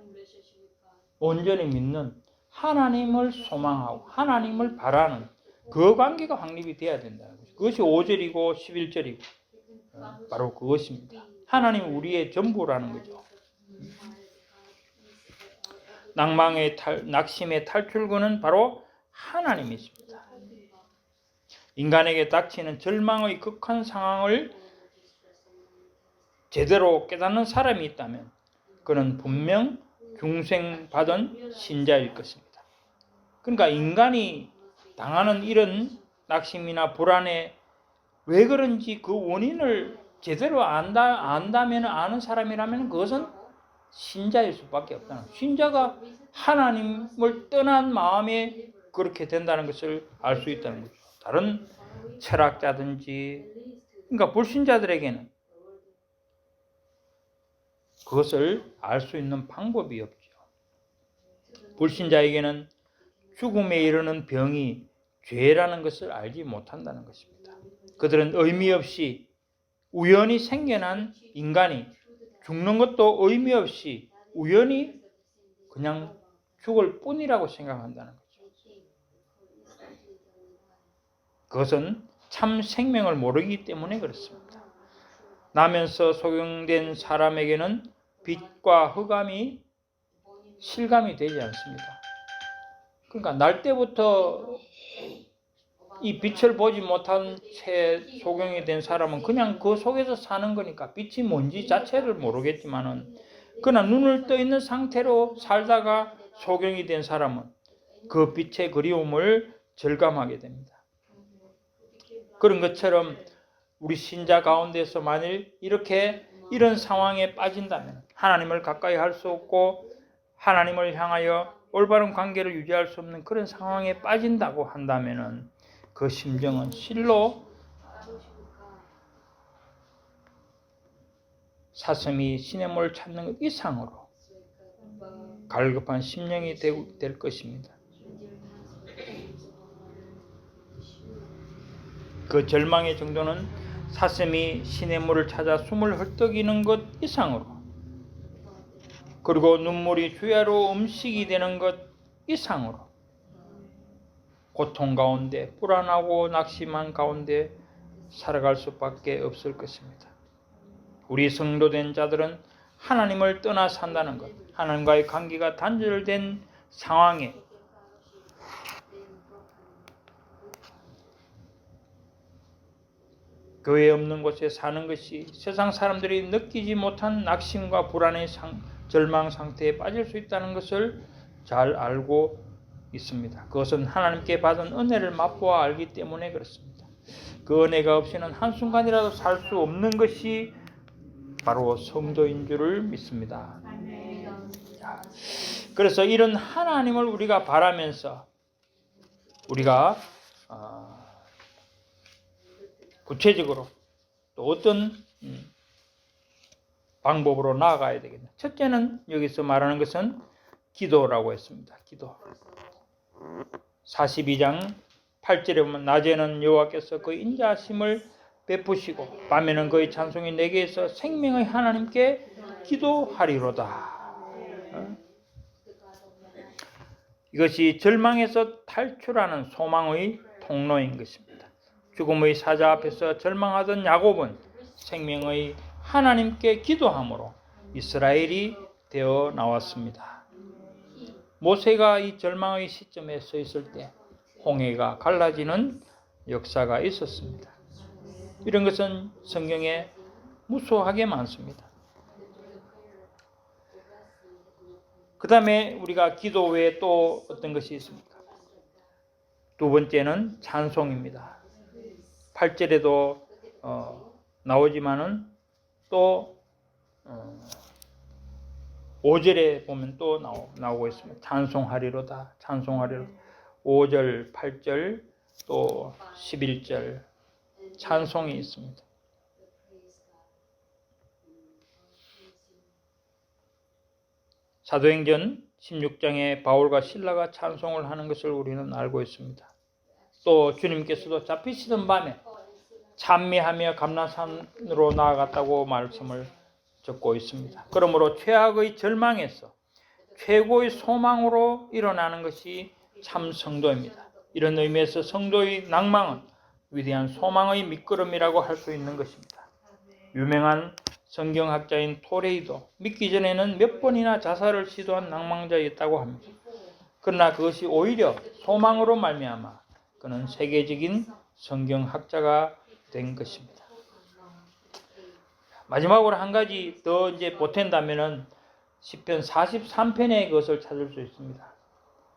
온전히 믿는 하나님을 소망하고 하나님을 바라는 그 관계가 확립이 돼야 된다는 거죠. 그것이 5절이고 11절이고 바로 그것입니다. 하나님이 우리의 전부라는 거죠. 낙심의 탈출구는 바로 하나님이십니다. 인간에게 닥치는 절망의 극한 상황을 제대로 깨닫는 사람이 있다면 그는 분명 중생받은 신자일 것입니다. 그러니까 인간이 당하는 이런 낙심이나 불안에 왜 그런지 그 원인을 제대로 안다면 아는 사람이라면 그것은 신자일 수밖에 없다는 거예요. 신자가 하나님을 떠난 마음에 그렇게 된다는 것을 알 수 있다는 거죠. 다른 철학자든지 그러니까 불신자들에게는 그것을 알 수 있는 방법이 없죠. 불신자에게는 죽음에 이르는 병이 죄라는 것을 알지 못한다는 것입니다. 그들은 의미 없이 우연히 생겨난 인간이 죽는 것도 의미 없이 우연히 그냥 죽을 뿐이라고 생각한다는 거죠. 그것은 참 생명을 모르기 때문에 그렇습니다. 나면서 소경된 사람에게는 빛과 흑암이 실감이 되지 않습니다. 그러니까 날 때부터 이 빛을 보지 못한 채 소경이 된 사람은 그냥 그 속에서 사는 거니까 빛이 뭔지 자체를 모르겠지만은, 그러나 눈을 떠 있는 상태로 살다가 소경이 된 사람은 그 빛의 그리움을 절감하게 됩니다. 그런 것처럼 우리 신자 가운데서 만일 이런 상황에 빠진다면, 하나님을 가까이 할 수 없고 하나님을 향하여 올바른 관계를 유지할 수 없는 그런 상황에 빠진다고 한다면은, 그 심정은 실로 사슴이 시냇물을 찾는 것 이상으로 갈급한 심령이 될 것입니다. 그 절망의 정도는 사슴이 시냇물을 찾아 숨을 헐떡이는 것 이상으로, 그리고 눈물이 주야로 음식이 되는 것 이상으로 고통 가운데, 불안하고 낙심한 가운데 살아갈 수밖에 없을 것입니다. 우리 성도된 자들은 하나님을 떠나 산다는 것, 하나님과의 관계가 단절된 상황에 교회 없는 곳에 사는 것이 세상 사람들이 느끼지 못한 낙심과 불안의 절망 상태에 빠질 수 있다는 것을 잘 알고 있습니다. 그것은 하나님께 받은 은혜를 맛보아 알기 때문에 그렇습니다. 그 은혜가 없이는 한순간이라도 살 수 없는 것이 바로 성도인 줄을 믿습니다. 그래서 이런 하나님을 우리가 바라면서 우리가 구체적으로 또 어떤 방법으로 나아가야 되겠냐. 첫째는 여기서 말하는 것은 기도라고 했습니다. 기도. 42장 8절에 보면 낮에는 여호와께서 그 인자하심을 베푸시고 밤에는 그의 찬송이 내게서 생명의 하나님께 기도하리로다. 이것이 절망에서 탈출하는 소망의 통로인 것입니다. 죽음의 사자 앞에서 절망하던 야곱은 생명의 하나님께 기도함으로 이스라엘이 되어 나왔습니다. 모세가 이 절망의 시점에 서 있을 때 홍해가 갈라지는 역사가 있었습니다. 이런 것은 성경에 무수하게 많습니다. 그 다음에 우리가 기도 외에 또 어떤 것이 있습니까? 두 번째는 찬송입니다. 8절에도 나오지만은 또 5절에 보면 또 나오고 있습니다. 찬송하리로다. 찬송하리로다. 5절, 8절, 또 11절 찬송이 있습니다. 사도행전 16장에 바울과 실라가 찬송을 하는 것을 우리는 알고 있습니다. 또 주님께서도 잡히시던 밤에 찬미하며 감람산으로 나아갔다고 말씀을 적고 있습니다. 그러므로 최악의 절망에서 최고의 소망으로 일어나는 것이 참 성도입니다. 이런 의미에서 성도의 낭망은 위대한 소망의 밑거름이라고 할 수 있는 것입니다. 유명한 성경학자인 토레이도 믿기 전에는 몇 번이나 자살을 시도한 낭망자였다고 합니다. 그러나 그것이 오히려 소망으로 말미암아 그는 세계적인 성경학자가 된 것입니다. 마지막으로 한 가지 더 보탠다면은 시편 43편의 그것을 찾을 수 있습니다.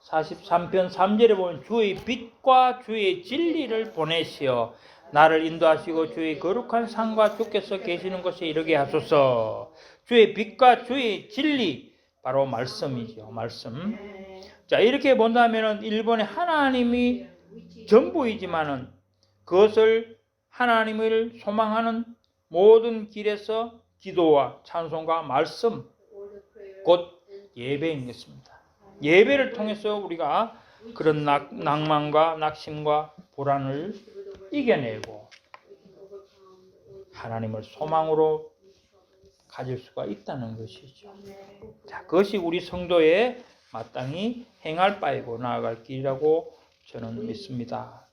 43편 3절에 보면 주의 빛과 주의 진리를 보내시어 나를 인도하시고 주의 거룩한 산과 주께서 계시는 곳에 이르게 하소서. 주의 빛과 주의 진리, 바로 말씀이죠. 말씀. 자, 이렇게 본다면은 일본의 하나님이 전부이지만은 그것을 하나님을 소망하는 모든 길에서 기도와 찬송과 말씀, 곧 예배인 것입니다. 예배를 통해서 우리가 그런 낭만과 낙심과 불안을 이겨내고 하나님을 소망으로 가질 수가 있다는 것이죠. 자, 그것이 우리 성도의 마땅히 행할 바이고 나아갈 길이라고 저는 믿습니다.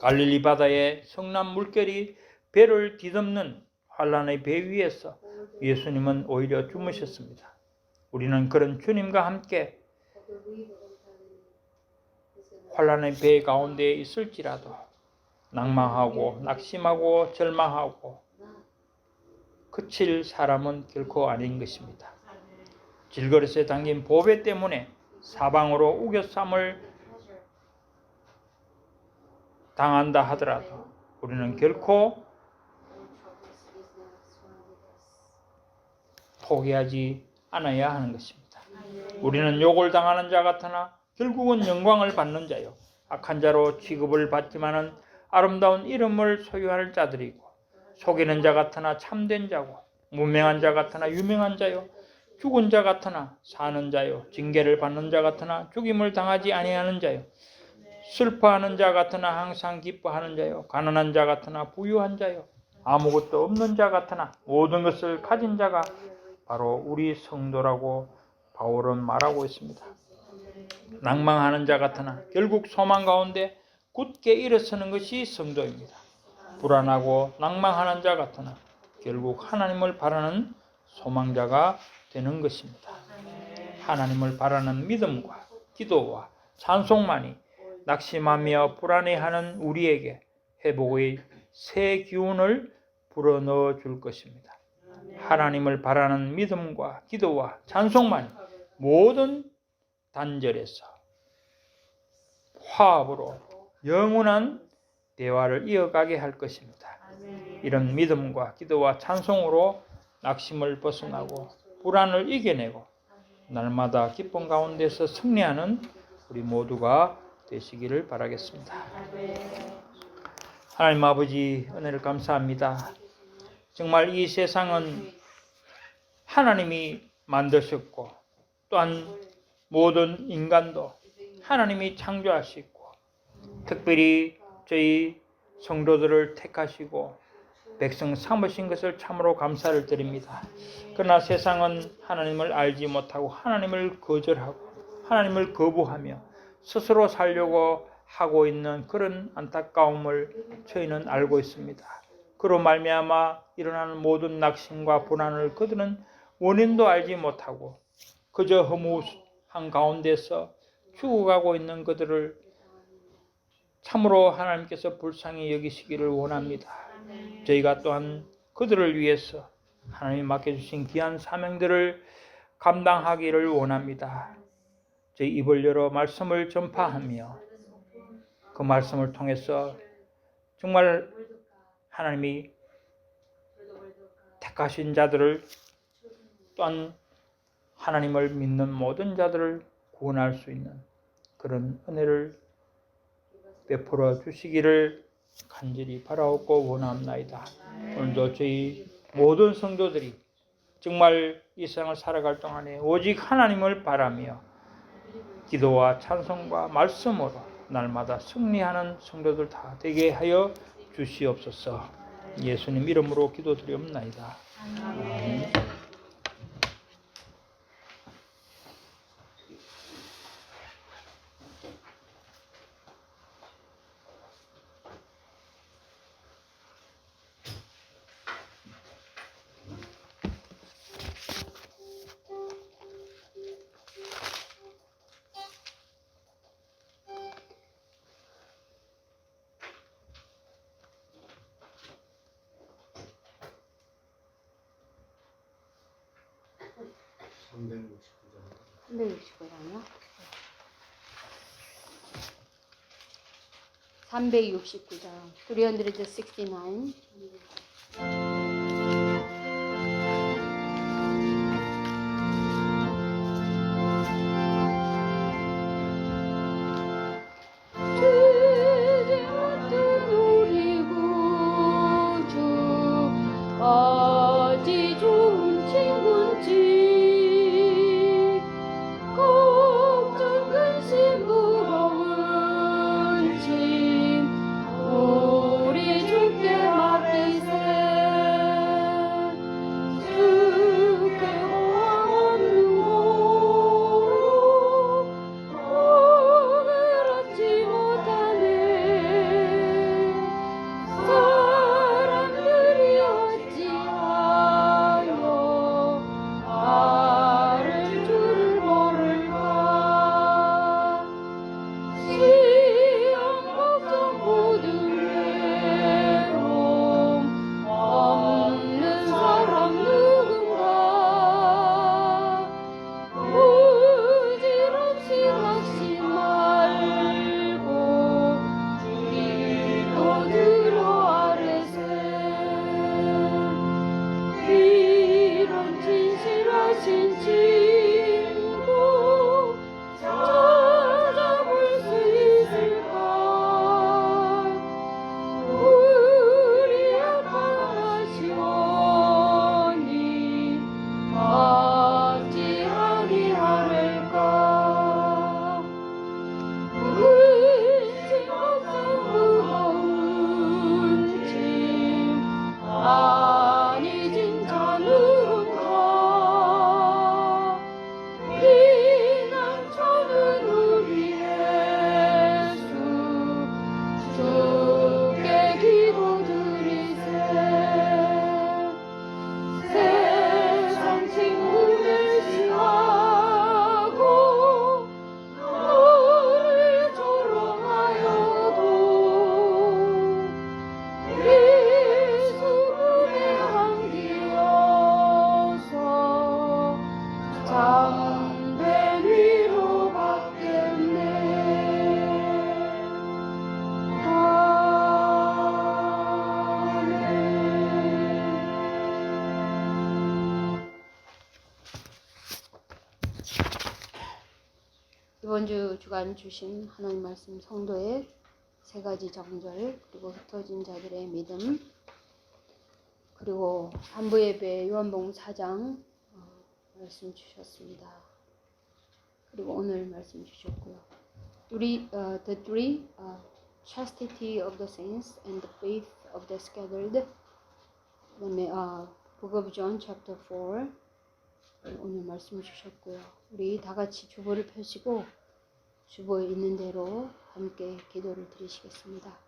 갈릴리 바다에 성난 물결이 배를 뒤덮는 환란의 배 위에서 예수님은 오히려 주무셨습니다. 우리는 그런 주님과 함께 환란의 배 가운데 있을지라도 낭망하고 낙심하고 절망하고 그칠 사람은 결코 아닌 것입니다. 질그릇에 담긴 보배 때문에 사방으로 우겨쌈을 당한다 하더라도 우리는 결코 포기하지 않아야 하는 것입니다. 우리는 욕을 당하는 자 같으나 결국은 영광을 받는 자요, 악한 자로 취급을 받지만은 아름다운 이름을 소유할 자들이고, 속이는 자 같으나 참된 자고, 무명한 자 같으나 유명한 자요, 죽은 자 같으나 사는 자요, 징계를 받는 자 같으나 죽임을 당하지 아니하는 자요, 슬퍼하는 자 같으나 항상 기뻐하는 자요, 가난한 자 같으나 부유한 자요, 아무것도 없는 자 같으나 모든 것을 가진 자가 바로 우리 성도라고 바울은 말하고 있습니다. 낭망하는 자 같으나 결국 소망 가운데 굳게 일어서는 것이 성도입니다. 불안하고 낭망하는 자 같으나 결국 하나님을 바라는 소망자가 되는 것입니다. 하나님을 바라는 믿음과 기도와 찬송만이 낙심하며 불안해하는 우리에게 회복의 새 기운을 불어넣어 줄 것입니다. 하나님을 바라는 믿음과 기도와 찬송만이 모든 단절에서 화합으로 영원한 대화를 이어가게 할 것입니다. 이런 믿음과 기도와 찬송으로 낙심을 벗어나고 불안을 이겨내고 날마다 기쁨 가운데서 승리하는 우리 모두가 되시기를 바라겠습니다. 하나님 아버지, 은혜를 감사합니다. 정말 이 세상은 하나님이 만드셨고 또한 모든 인간도 하나님이 창조하시고 특별히 저희 성도들을 택하시고 백성 삼으신 것을 참으로 감사를 드립니다. 그러나 세상은 하나님을 알지 못하고 하나님을 거절하고 하나님을 거부하며 스스로 살려고 하고 있는 그런 안타까움을 저희는 알고 있습니다. 그로 말미암아 일어나는 모든 낙심과 불안을 그들은 원인도 알지 못하고 그저 허무한 가운데서 죽어가고 있는 그들을 참으로 하나님께서 불쌍히 여기시기를 원합니다. 저희가 또한 그들을 위해서 하나님이 맡겨주신 귀한 사명들을 감당하기를 원합니다. 저희 입을 열어 말씀을 전파하며 그 말씀을 통해서 정말 하나님이 택하신 자들을 또한 하나님을 믿는 모든 자들을 구원할 수 있는 그런 은혜를 베풀어 주시기를 간절히 바라옵고 원합나이다. 오늘도 저희 모든 성도들이 정말 이 세상을 살아갈 동안에 오직 하나님을 바라며 기도와 찬송과 말씀으로 날마다 승리하는 성도들 다 되게 하여 주시옵소서. 예수님 이름으로 기도드리옵나이다. 아멘. 네, 369장이요? 369장 369. 어디 좋은 친구인지 걱정 근심 무거운 짐 우리 주께 맡기세. 이번 주 주간 주신 하나님 말씀 성도의 세 가지 정절, 그리고 흩어진 자들의 믿음, 그리고 안부 예배 요한복음 4장 말씀 주셨습니다. 그리고 오늘 말씀 주셨고요. The three chastity of the saints and the faith of the scattered. 그다음에 Book of John chapter 4 오늘 말씀 주셨고요. 우리 다 같이 주보를 펴시고 주보에 있는 대로 함께 기도를 드리시겠습니다.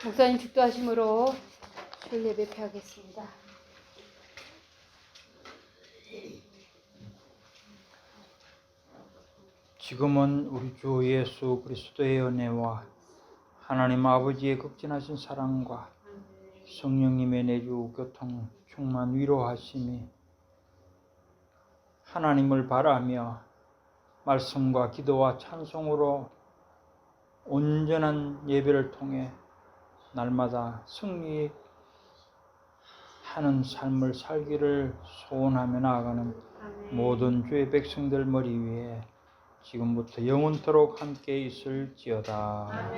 목사님 축도하심으로 주일 예배 폐하겠습니다. 지금은 우리 주 예수 그리스도의 은혜와 하나님 아버지의 극진하신 사랑과 성령님의 내주 교통 충만 위로하심이 하나님을 바라며 말씀과 기도와 찬송으로 온전한 예배를 통해 날마다 승리하는 삶을 살기를 소원하며 나아가는 모든 주의 백성들 머리 위에 지금부터 영원토록 함께 있을지어다.